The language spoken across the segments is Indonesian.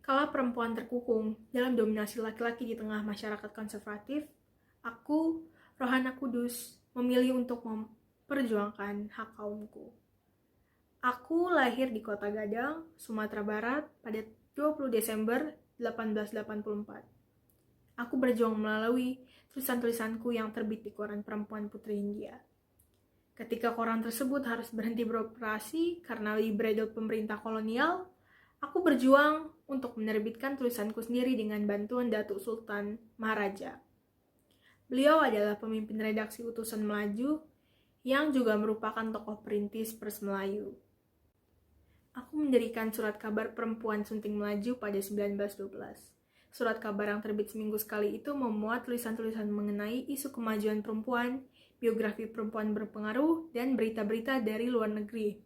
Kala perempuan terkukung dalam dominasi laki-laki di tengah masyarakat konservatif, aku, Rohana Kudus, memilih untuk memperjuangkan hak kaumku. Aku lahir di Kota Gadang, Sumatera Barat pada 20 Desember 1884. Aku berjuang melalui tulisan-tulisanku yang terbit di koran Perempuan Putri India. Ketika koran tersebut harus berhenti beroperasi karena dibredel pemerintah kolonial, aku berjuang untuk menerbitkan tulisanku sendiri dengan bantuan Datuk Sultan Maharaja. Beliau adalah pemimpin redaksi Utusan Melaju yang juga merupakan tokoh perintis Pers Melayu. Aku mendirikan surat kabar Perempuan Sunting Melaju pada 1912. Surat kabar yang terbit seminggu sekali itu memuat tulisan-tulisan mengenai isu kemajuan perempuan, biografi perempuan berpengaruh, dan berita-berita dari luar negeri.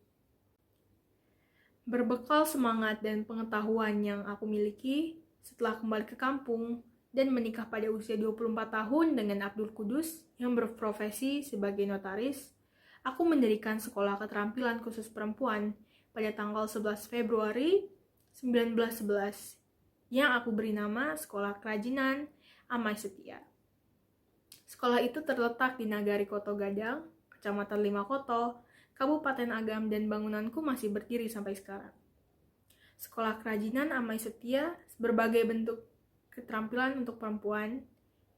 Berbekal semangat dan pengetahuan yang aku miliki, setelah kembali ke kampung dan menikah pada usia 24 tahun dengan Abdul Kudus yang berprofesi sebagai notaris, aku mendirikan sekolah keterampilan khusus perempuan pada tanggal 11 Februari 1911 yang aku beri nama Sekolah Kerajinan Amai Setia. Sekolah itu terletak di Nagari Koto Gadang, Kecamatan Limakoto, Kabupaten Agam, dan bangunanku masih berdiri sampai sekarang. Sekolah Kerajinan Amai Setia berbagai bentuk keterampilan untuk perempuan,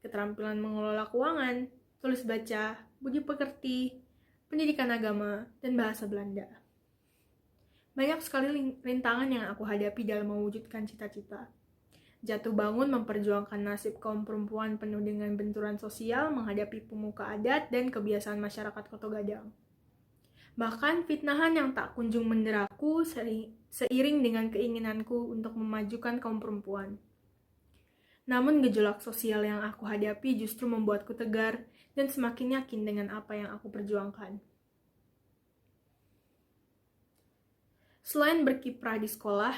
keterampilan mengelola keuangan, tulis baca, budi pekerti, pendidikan agama, dan bahasa Belanda. Banyak sekali rintangan yang aku hadapi dalam mewujudkan cita-cita. Jatuh bangun memperjuangkan nasib kaum perempuan penuh dengan benturan sosial menghadapi pemuka adat dan kebiasaan masyarakat Koto Gadang. Bahkan fitnahan yang tak kunjung menderaku seiring dengan keinginanku untuk memajukan kaum perempuan. Namun gejolak sosial yang aku hadapi justru membuatku tegar dan semakin yakin dengan apa yang aku perjuangkan. Selain berkiprah di sekolah,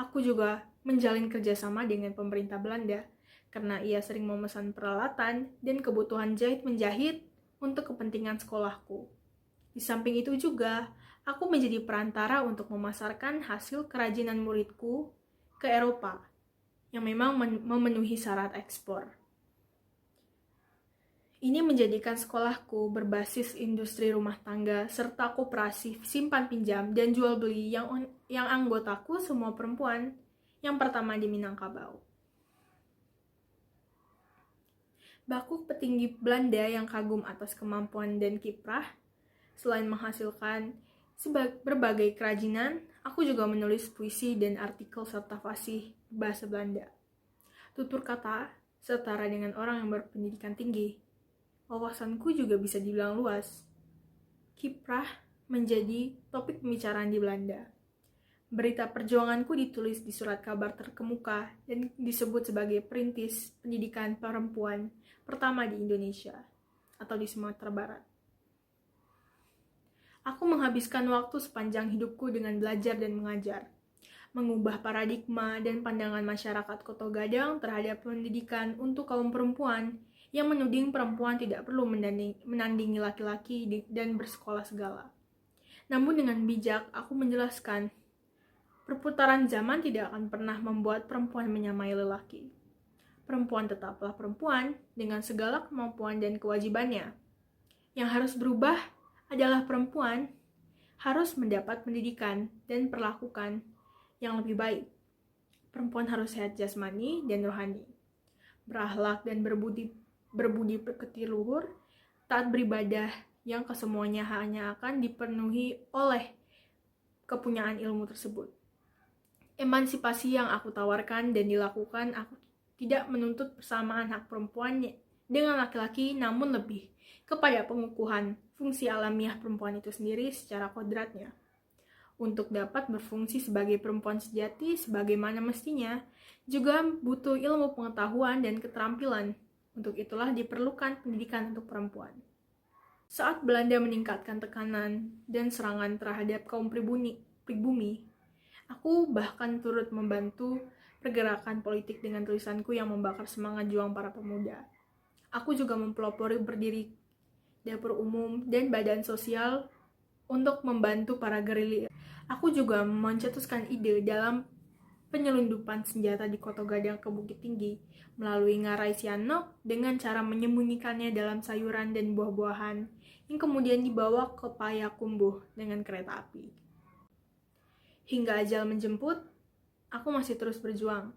aku juga menjalin kerjasama dengan pemerintah Belanda karena ia sering memesan peralatan dan kebutuhan jahit-menjahit untuk kepentingan sekolahku. Di samping itu juga, aku menjadi perantara untuk memasarkan hasil kerajinan muridku ke Eropa yang memang memenuhi syarat ekspor. Ini menjadikan sekolahku berbasis industri rumah tangga serta koperasi simpan pinjam dan jual beli yang anggotaku semua perempuan yang pertama di Minangkabau. Bakuk petinggi Belanda yang kagum atas kemampuan dan kiprah, selain menghasilkan berbagai kerajinan, aku juga menulis puisi dan artikel serta fasih bahasa Belanda. Tutur kata setara dengan orang yang berpendidikan tinggi. Wawasanku juga bisa dibilang luas. Kiprah menjadi topik pembicaraan di Belanda. Berita perjuanganku ditulis di surat kabar terkemuka dan disebut sebagai perintis pendidikan perempuan pertama di Indonesia atau di Sumatera Barat. Aku menghabiskan waktu sepanjang hidupku dengan belajar dan mengajar, mengubah paradigma dan pandangan masyarakat Koto Gadang terhadap pendidikan untuk kaum perempuan yang menuding perempuan tidak perlu menandingi laki-laki dan bersekolah segala. Namun dengan bijak, aku menjelaskan, perputaran zaman tidak akan pernah membuat perempuan menyamai lelaki. Perempuan tetaplah perempuan dengan segala kemampuan dan kewajibannya. Yang harus berubah adalah perempuan harus mendapat pendidikan dan perlakukan yang lebih baik. Perempuan harus sehat jasmani dan rohani, berakhlak dan berbudi pekerti luhur, taat beribadah yang kesemuanya hanya akan dipenuhi oleh kepunyaan ilmu tersebut. Emansipasi yang aku tawarkan dan dilakukan, aku tidak menuntut persamaan hak perempuan dengan laki-laki, namun lebih kepada pengukuhan fungsi alamiah perempuan itu sendiri secara kodratnya. Untuk dapat berfungsi sebagai perempuan sejati sebagaimana mestinya, juga butuh ilmu pengetahuan dan keterampilan. Untuk itulah diperlukan pendidikan untuk perempuan. Saat Belanda meningkatkan tekanan dan serangan terhadap kaum pribumi, aku bahkan turut membantu pergerakan politik dengan tulisanku yang membakar semangat juang para pemuda. Aku juga mempelopori berdiri dapur umum dan badan sosial untuk membantu para gerilya. Aku juga mencetuskan ide dalam penyelundupan senjata di Koto Gadang ke Bukit Tinggi melalui Ngarai Sianok dengan cara menyembunyikannya dalam sayuran dan buah-buahan yang kemudian dibawa ke Payakumbuh dengan kereta api. Hingga ajal menjemput, aku masih terus berjuang,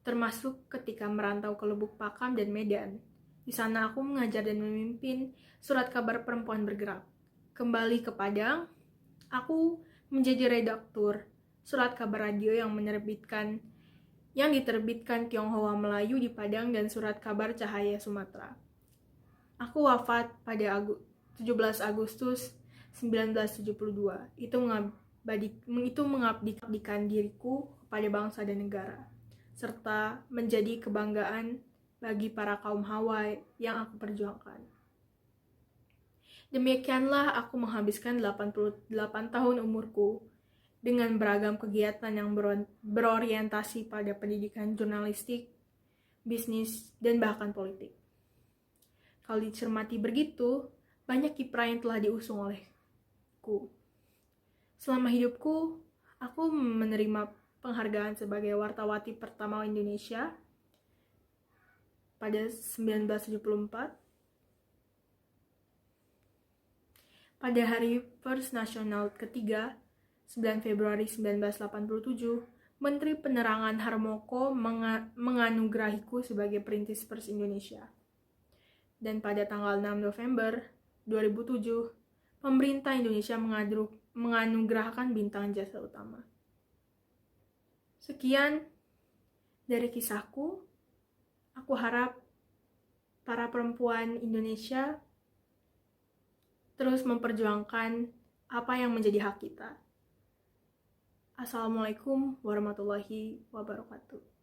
termasuk ketika merantau ke Lubuk Pakam dan Medan. Di sana aku mengajar dan memimpin surat kabar perempuan bergerak. Kembali ke Padang, aku menjadi redaktur surat kabar radio yang diterbitkan Tionghoa Melayu di Padang dan surat kabar Cahaya Sumatera. Aku wafat pada 17 Agustus 1972. Itu mengabdikan diriku kepada bangsa dan negara, serta menjadi kebanggaan bagi para kaum Hawaii yang aku perjuangkan. Demikianlah aku menghabiskan 88 tahun umurku dengan beragam kegiatan yang berorientasi pada pendidikan jurnalistik, bisnis, dan bahkan politik. Kalau dicermati begitu, banyak kiprah yang telah diusung olehku. Selama hidupku, aku menerima penghargaan sebagai wartawati pertama Indonesia pada 1974. Pada Hari Pers Nasional ketiga, 9 Februari 1987, Menteri Penerangan Harmoko menganugerahiku sebagai perintis pers Indonesia. Dan pada tanggal 6 November 2007, pemerintah Indonesia menganugerahkan bintang jasa utama. Sekian dari kisahku. Aku harap para perempuan Indonesia terus memperjuangkan apa yang menjadi hak kita. Assalamualaikum warahmatullahi wabarakatuh.